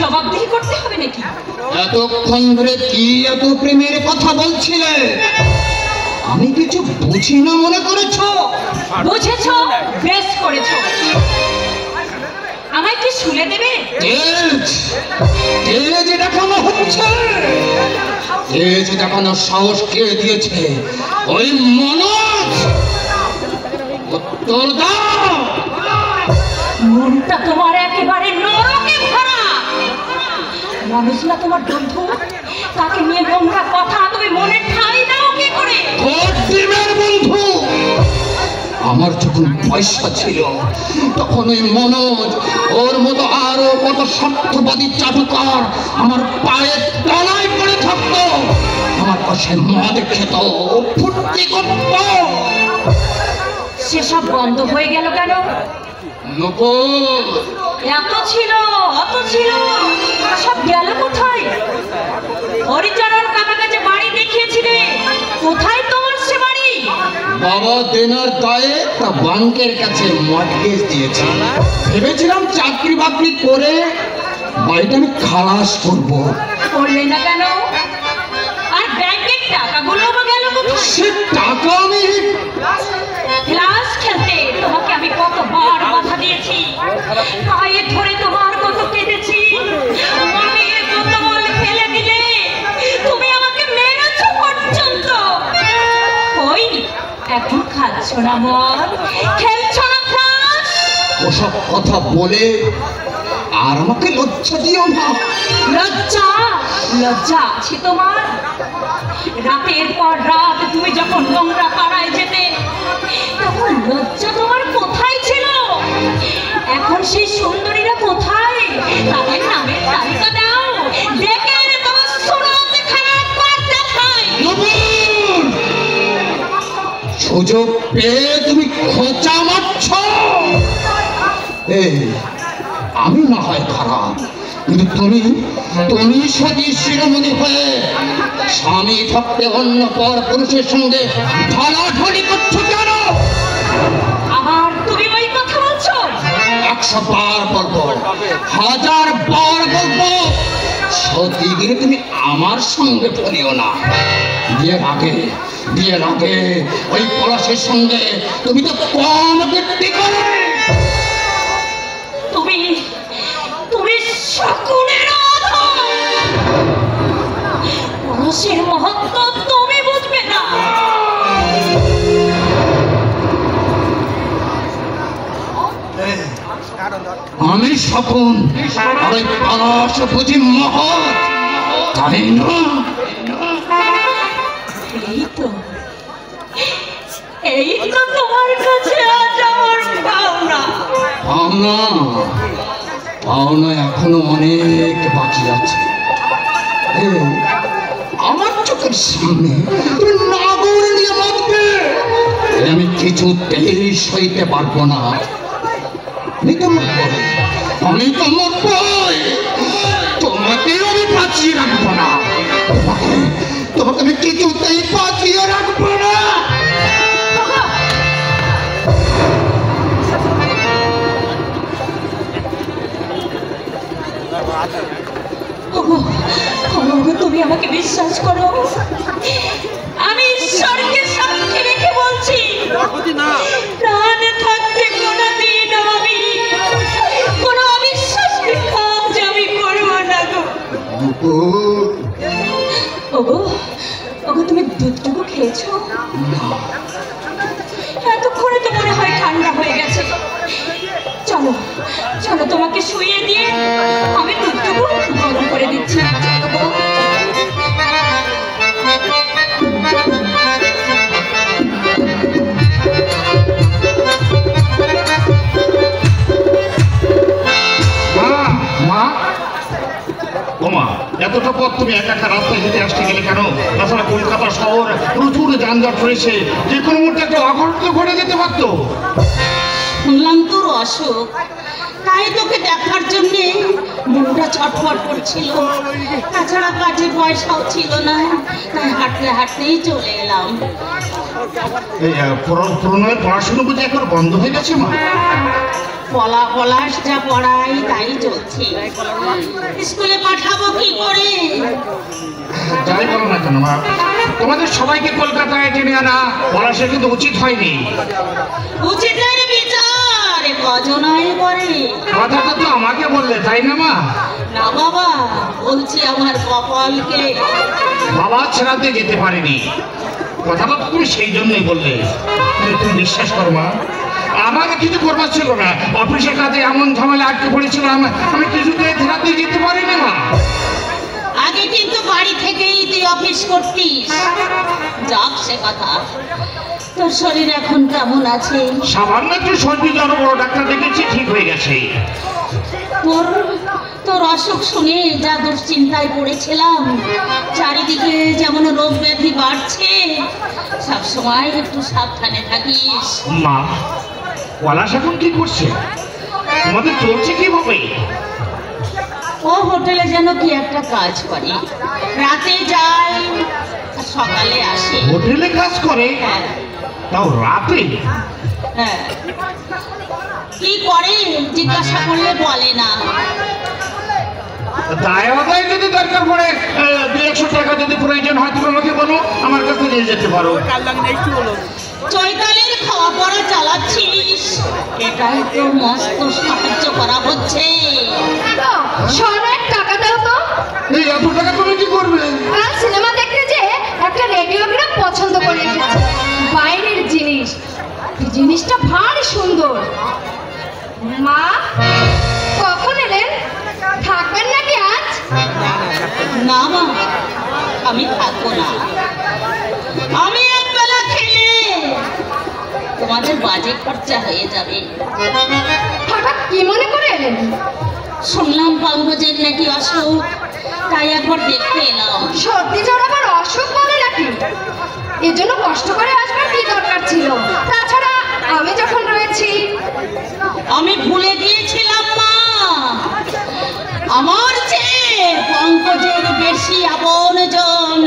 জবাবদিহি করতে হবে নাকি? এতক্ষণ ধরে কি এত প্রেমের কথা বলছিলে? আমি কিছু বুঝি না মনে করেছো? বুঝেছো, বেশ করেছো। আমায় কি শুলে দেবে? তেজ দেখানো হচ্ছে। তেজ দেখানোর সাহস কে দিয়েছে? ওই মনোজ। উত্তর দাও। মনটা তোমার একেবারে নরকে ভরা। মনোজ না তোমার বন্ধু? তাকে নিয়ে নোংরা কথা তুমি মনে ঠাঁই দাও কি করে? বন্ধু, আমার যখন পয়সা ছিল তখন ওই মনোজ, ওর মতো আরো কত স্বার্থবাদী চাটুকার আমার পায়ের তলায় পড়ে থাকতো, আমার পাশে মদ খেত, ফুর্তি করত। সেসব বন্ধ হয়ে গেল কেন? এত ছিল, অত ছিল, সব গেল কোথায়? হরিচরণ কাকার কাছে বাড়ি দেখিয়েছিলে, কোথায় তোমার সে বাড়ি? বাবা দেনার দায়ে তা ব্যাংকের কাছে মর্টগেজ দিয়েছে। ভেবেছিলাম চাকরি বাকরি করে বাড়িটা আমি খালাস করবো। করলে না কেন? আর ব্যাংকের টাকাগুলো গেল কোথায়? সে টাকা আমি ক্লাস খেলতে তোমাকে আমি কতবার বাধা দিয়েছি, পায়ে ধরে তোমার কত কেঁদেছি, মামির বোতল ফেলে দিলে, তুমি আমাকে মেরেছো পর্যন্ত। ওই এখন খাচ্ছ না মদ, খেলছো না ক্লাস। ওসব কথা বলে আর আমাকে লজ্জা দিও না। লজ্জা? লজ্জা আছে তোমার? রাতের পর রাত তুমি যখন নোংরা পাড়ায় যেতে, তখন লজ্জা তোমার কোথায় ছিল? এখন সেই সুন্দরীরা কোথায়? তাদের নামের তালিকা দাও, দেখে তোমার সুরত খারাপ করে দেখাই। সুযোগ পেয়ে তুমি খোঁচা মারছ। আমি না হয় খারাপ, কিন্তু তুমি সতী শিরোমণি হয়ে স্বামী থাকতে অন্য পর পুরুষের সঙ্গে ঢলাঢলি করছো কেন? আবার তুমি ওই কথা বলছো? 100 বার বলবো, 1000 বার বলবো, সতীগিরি তুমি আমার সঙ্গে ফেলিও না। বিয়ের আগে ওই পলাশের সঙ্গে তুমি তো কম কীর্তি করে। তুমি শকুনের পলাশের মহত্ব তুমি বুঝবে না। আমি শকুন, আর ওই পলাশ বুঝি মহৎ, তাই না? এই তো তোমার কাছে আজ আমার পাওনা এখনো অনেক বাকি আছে। আমার চোখের সামনে তুমি নাগর নিয়ে বাঁধবে, আমি কিছুতেই সইতে পারবো না। আমি তো মরবই, তোমাকে আমি বাঁচিয়ে রাখবো না। তোমাকে আমি কিছুতেই বাঁচিয়ে রাখবো না। তুমি আমাকে বিশ্বাস করো, আমি ঈশ্বরকে সাক্ষী রেখে বলছি, প্রাণে থাকতে কোনোদিন আমি কোনো অবিশ্বাসের কাজ আমি করবো না গো। ওগো তুমি দুধটুকু খেয়েছো? এতক্ষণে তো মনে হয় ঠান্ডা হয়ে গেছে। চলো চলো, তোমাকে শুইয়ে দিয়ে আমি দুধটুকু গরম করে দিচ্ছি। এতটা পথ তুমি একা একা রাস্তায় হেঁটে আসতে গেলে কেন? তাছাড়া কলকাতা শহর প্রচুর যানজট রয়েছে, যে কোনো মুহূর্তে একটা অঘটন ঘটে যেতে পারতো। শুনলাম তোর অসুখ, তাই তোকে দেখার জন্যে মনটা ছটফট করছিল। তাছাড়া কাজে পয়সাও ছিল না, তাই হাঁটতে হাঁটতেই চলে এলাম। প্রণয়ের পড়াশুনো বুঝে একবার বন্ধ হয়ে গেছে মা? পলাশ যা পড়াই তাই চলছে। স্কুলে পাঠাবো কি করে? যাই বলো না কেন মা, তোমাদের সবাইকে কলকাতায় টেনে আনা পলাশের কিন্তু উচিত হয়নি। উচিতের বিচার কজনাই করে। কথাটা তো আমাকে বললে, তাই না মা? না বাবা, বলছি আমার কপালকে। বাবা ছাড়াতে যেতে পারেনি, কথাটা তুমি সেই জন্যই বললে। কিন্তু তুমি বিশ্বাস করো মা, আমাকে কিছু করবার ছিল না। অফিসের কাজে এমন ঝামেলা আটকে পড়েছিলাম, আমি কিছুতেই ছেড়াতে যেতে পারিনি মা। আগে কিন্তু বাড়ি থেকেই তুই অফিস করতিস। যাক সে কথা, তোর শরীর এখন কেমন আছে? সামান্য একটু সর্দি জ্বর, বড় ডাক্তার দেখেছি, ঠিক হয়ে গেছে। তোর অসুখ শুনে যা দুশ্চিন্তায় পড়েছিলাম, চারিদিকে যেমন রোগ ব্যাধি বাড়ছে, সবসময় একটু সাবধানে থাকিস। মা, পলাশ এখন কি করছে? তোমাদের চলছে কিভাবে? ও হোটেলে যেন কি একটা কাজ করে, রাতে যায় আর সকালে আসে। হোটেলে কাজ করে? হ্যাঁ তাও রাতে? হ্যাঁ, কি করে জিজ্ঞাসা করলে বলে না। দায় আদায় যদি দরকার পড়ে 200 টাকা যদি প্রয়োজন হয়, তুমি আমাকে বলো, আমার কাছে নিয়ে যেতে পারো। চৈতালির খাওয়া পড়া চালাচ্ছিস, এটাই তো মস্ত সাহায্য করা হচ্ছে। শোনো, টাকা দাও তো। এই এত টাকা তুমি কি করবে? কাল সিনেমা দেখতে যে একটা রেডিওগ্রাফ পছন্দ করে এসেছে, বাইরের জিনিস। এই জিনিসটা ভারী সুন্দর। মা, কখন এলেন? থাকবেন নাকি আজ? না মা, আমি থাকবো না। আমি একবেলা খেলে তোমাদের বাজে খরচা হয়ে যাবে। হঠাৎ কি মনে করে এলেন? শুনলাম পাঙ্গজের নাকি অসুখ, তাই একবার দেখতে এলাম। সর্দি জ্বর আবার অসুখ বলে নাকি? এর জন্য কষ্ট করে আসবার কি দরকার ছিল? তাছাড়া আমি যখন রয়েছি। আমি ভুলে গিয়েছিলাম মা, আমার চেয়ে পঙ্কজের বেশি আপনজন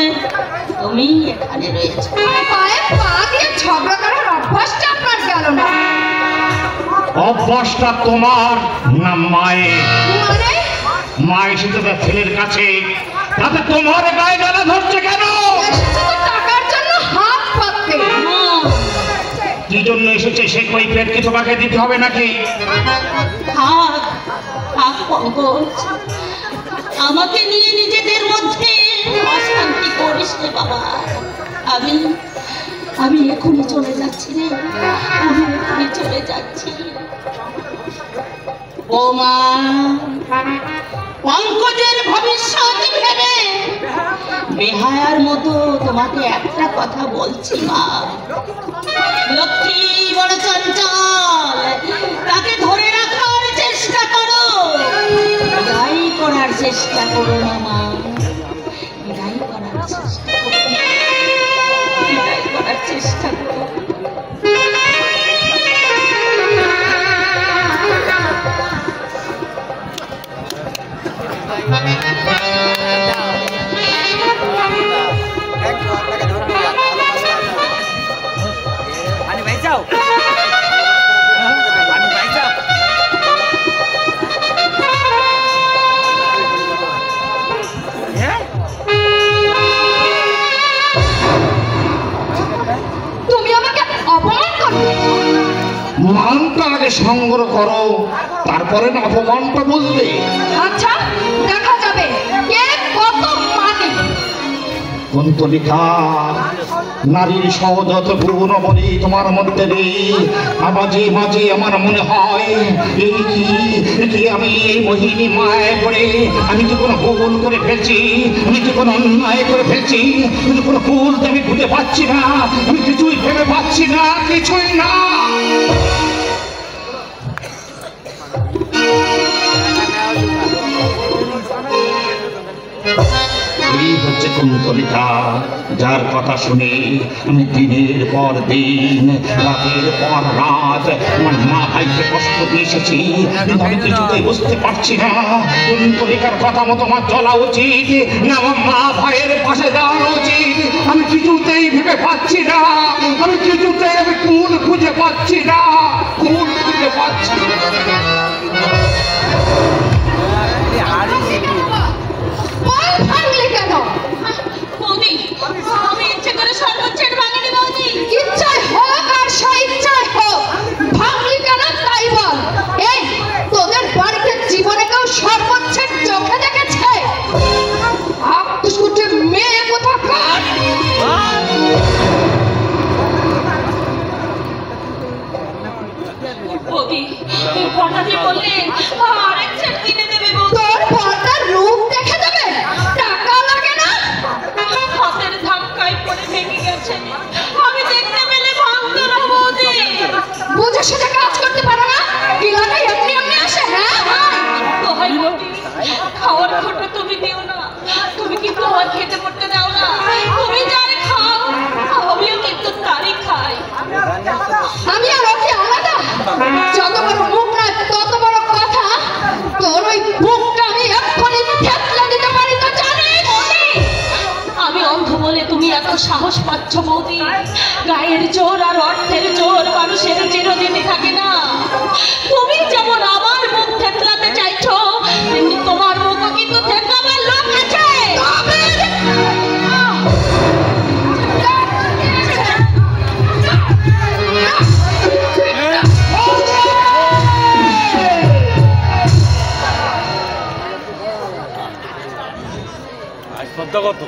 তুমি এখানে রয়েছে। পায়ে পা দিয়ে ঝগড়া করার অভ্যাসটা আপনার গেল না। অভ্যাসটা তোমার না মায়ের? মানে? মা এসেছে তার ছেলের কাছে, তাতে তোমার গায়ে জ্বালা ধরছে কেন? এসেছে তো টাকার জন্য হাত পাততে। মা, কি জন্য এসেছে সে কৈফিয়ত কি তোমাকে দিতে হবে নাকি? থাক থাক পঙ্কজ, আমাকে নিয়ে নিজেদের মধ্যে অশান্তি করিস রে বাবা। আমি এখনই চলে যাচ্ছি রে, আমি এখনই চলে যাচ্ছি। ও মা, পঙ্কজের ভবিষ্যৎ ভেবে বেহায়ার মতো তোমাকে একটা কথা বলছি মা। লক্ষ্মী বড় চঞ্চল, তাকে ধরে রাখার চেষ্টা করো, বিদায় করার চেষ্টা করো না মা। বিদায় করার চেষ্টা করো, বিদায় করার চেষ্টা করো। তুমি আমাকে অপমান করবে? মানটা আগে সংগ্রহ করো, তারপরে না অপমানটা বুঝবে। আচ্ছা, দেখা যাবে কে কত মানে। কুন্তলিকা, নারীর সহজাত গুণ বলি তোমার মধ্যে নেই। মাঝে মাঝে আমার মনে হয় এই কি আমি এই মোহিনী মায়ায় পড়ে আমি কি কোনো ভুল করে ফেলছি, আমি কি কোনো অন্যায় করে ফেলছি, কিন্তু কোনো ভুল তো আমি খুঁজে পাচ্ছি না, আমি কিছুই ভেবে পাচ্ছি না, কিছুই না। এই হচ্ছে কুন্তলিকা, যার কথা শুনে আমি দিনের পর দিন, রাতের পর রাত আমার মা ভাইকে কষ্ট দিয়ে এসেছি, কিন্তু আমি কিছুতেই বুঝতে পারছি না কুন্তলিকার কথা মতো আমার চলা উচিত না আমার মা ভাইয়ের পাশে দাঁড়ানো উচিত। আমি কিছুতেই ভেবে পাচ্ছি না, আমি কিছুতেই আমি কুল খুঁজে পাচ্ছি না, কুল খুঁজে পাচ্ছি না। ভাঙলে কেন? বৌদি, আমি ইচ্ছে করে শরবত ছেড়ে ভাঙিনি বৌদি। ইচ্ছায় হোক আর স্বইচ্ছায় হোক, ভাঙলি কেন তাই বল। এই তোদের বাড়িতে জীবনে কেউ সর্বোচ্ছের চোখে দেখেছে? আকুশকুটে মেয়ে কোথাকার। বৌদি, এই পর্দাটি বললেন আরেক ছেড়ে কিনে দেবে বৌদি। তোর পর্দার রূপ দেখে দেবে, টাকা লাগে না? হাতের ধাক্কায় পড়ে ভেঙে গেছে, আমি দেখতে পেলে ভাঙতো না বৌদি। বুঝে সেটা কাজ করতে পারো না? গিলাটা এমনি এমনি আসে। হ্যাঁ তো হয় বৌদি, খাওয়ার খোটা তুমি দিও না, তুমি কিন্তু আমার খেতে পড়তে দাও না। তুমি যার খাও, আমিও কিন্তু তারই খাই। আমি আর ওকে আলাদা? যত বড় মুখ না তত বড় কথা। তোর ওই মুখটা আমি এক্ষুনি থেতলে দিতে পারি তো জানিস? আমি অন্ধ বলে তুমি এত সাহস পাচ্ছ বৌদি? গায়ের জোর আর অর্থের জোর মানুষের চিরদিনই থাকে না। তুমি যেমন আমার মুখ থেতলাতে চাইছো, তেমনি তোমার মুখও কিন্তু থেতলাবার লোক আছে। কত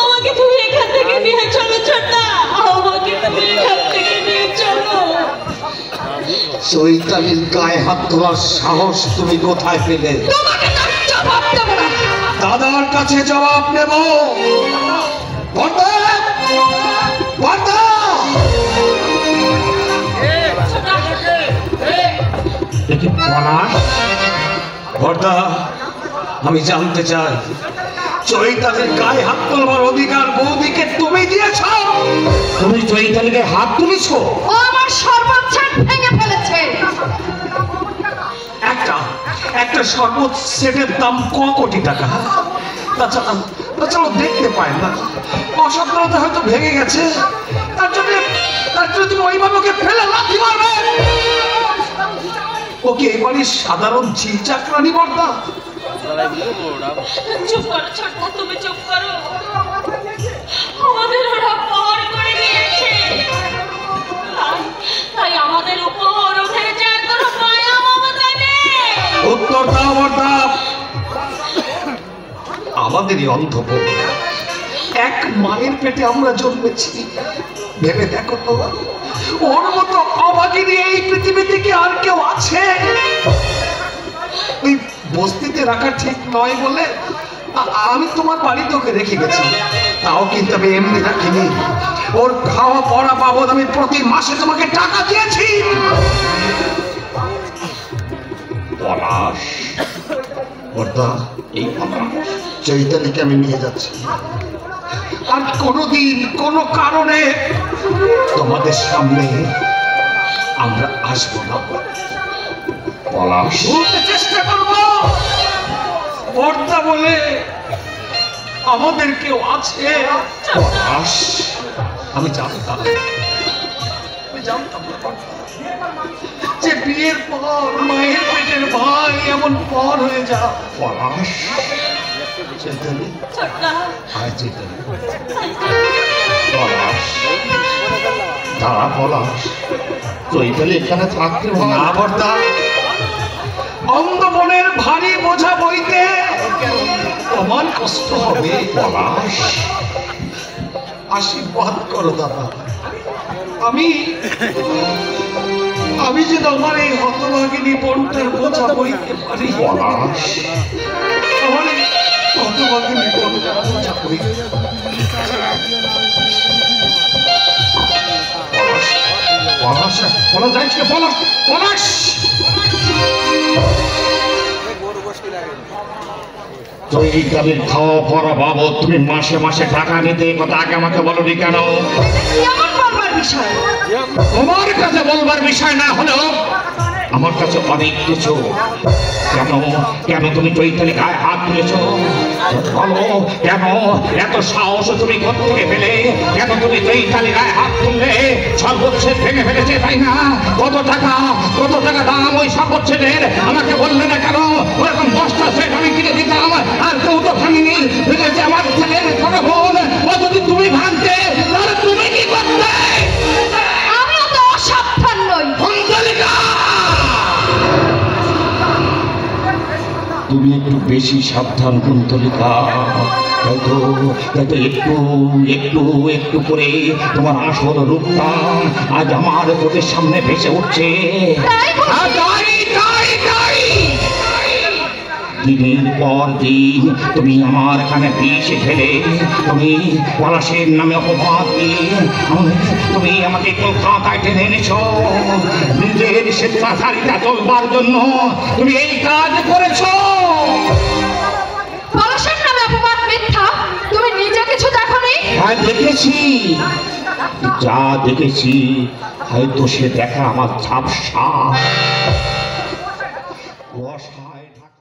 আমাকে তুমি এখান থেকে নিয়ে চলো ছোট্টা, আমাকে তুমি এখান থেকে নিয়ে চলো। চৈতালির গায়ে হাত তোলার সাহস তুমি কোথায় পেলে? তোমাকে তার জবাব দেবো না। দাদার কাছে জবাব নেব। ভর্তা, আমি জানতে চাই চৈতালির গায়ে হাত তোলবার অধিকার বৌদিকে তুমি দিয়েছ? তুমি চৈতালিকে হাত তুলেছ? ও আমার সর্বোচ্ছের ভেঙে ফেলেছে। একটা শরবত সেটের দাম কোটি টাকা। তাছাড়া দেখতে পায় না, অসাবধানতা হয়তো ভেঙে গেছে, তার জন্য তুমি ওইভাবে ওকে ফেলে লাথি মারবে? ওকে এই বাড়ির সাধারণ ঝিল চাকরানি বর্দা? চুপ করো ছোট্টা, তুমি চুপ করো। আমাদের ওরা পর করে দিয়েছে, তাই আমাদের উপর ওঠে যার কোনো মায়া মমতা নেই। উত্তর দাও বর্দা। আমাদেরই অন্ধভোগ, এক মায়ের পেটে আমরা জন্মেছি। ভেবে দেখো তো, ওর মতো অভাগিনী এই পৃথিবীতে কি আর কেউ আছে? ওই বস্তিতে রাখা ঠিক নয় বলে আমি তোমার বাড়িতে ওকে রেখে গেছি। তাও কিন্তু আমি এমনি রাখিনি, ওর খাওয়া পড়া বাবদ আমি প্রতি মাসে তোমাকে টাকা দিয়েছি। পলাশ, বর্দা, এই চৈতালিকে আমি নিয়ে যাচ্ছি। আর কোনোদিন কোনো কারণে তোমাদের সামনে আমরা আসবো না। পলাশ, বলতে চেষ্টা করবো বর্দা বলে আমাদের কেউ আছে? পলাশ, আমি জানতাম যে বিয়ের পর মায়ের পেটের ভাই এমন পর হয়ে যা। পলাশ, চৈতালি, আয় চৈতালি। পলাশ, দাঁড়া পলাশ। চৈতালি এখানে থাকতে না বর্দা, অন্ধ মনের ভারী বোঝা বইতে তোমার কষ্ট হবে। পলাশ, আশীর্বাদ করো দাদা, আমি যে তোমার এই হতভাগিনী বোনটার বোঝা বইতে পারি। পলাশ, আমার এই হতভাগিনী বোনটার বোঝা বইতে পলাশ যাইস কে, পলাশ, পলাশ। চৈতালির খাওয়া পড়া বাবদ তুমি মাসে মাসে টাকা নিতে, কথা আগে আমাকে বলনি কেন? কি আমার বলবার বিষয়? তোমার কাছে বলবার বিষয় না হলেও আমার কাছে অনেক কিছু। কেন কেন তুমি চৈতালি গায়ে হাত তুলেছ? বলো, কেন এত সাহস তুমি কোত্থেকে পেলে? কেন তুমি চৈতালি গায়ে হাত তুললে? সর্বোচ্ছেদ ভেঙে ফেলেছে, তাই না? কত টাকা দাম ওই সর্বোচ্ছেদের? আমাকে বললে না কেন? ওরকম 10টা সেট আমি কিনে দিতাম, আর কেউ তো ভাঙিনি। ভেঙেছে আমার ছেলের ছোট বোন। ও যদি তুমি ভাঙতে, তাহলে তুমি কি করতে? আমিও তো অসাবধান নই। কুন্তলিকা, তুমি একটু বেশি সাবধান কুন্তলিকা। হয়তো একটু করে তোমার আসল রূপটা আজ আমার চোখের সামনে ভেসে উঠছে। দিনের পর দিন তুমি আমার কানে বিষ ঢেলে, তুমি পলাশের নামে অপবাদ দিয়ে তুমি আমাকে কলকাতায় টেনে এনেছো। নিজের স্বেচ্ছাচারিতা চলবার জন্য তুমি এই কাজ করেছো। পলাশের নামে অপবাদ মিথ্যা। তুমি নিজে কিছু দেখোনি? হ্যাঁ দেখেছি, যা দেখেছি হয়তো সে দেখা আমার ঝাপসা। কুয়াশায় ঢাকা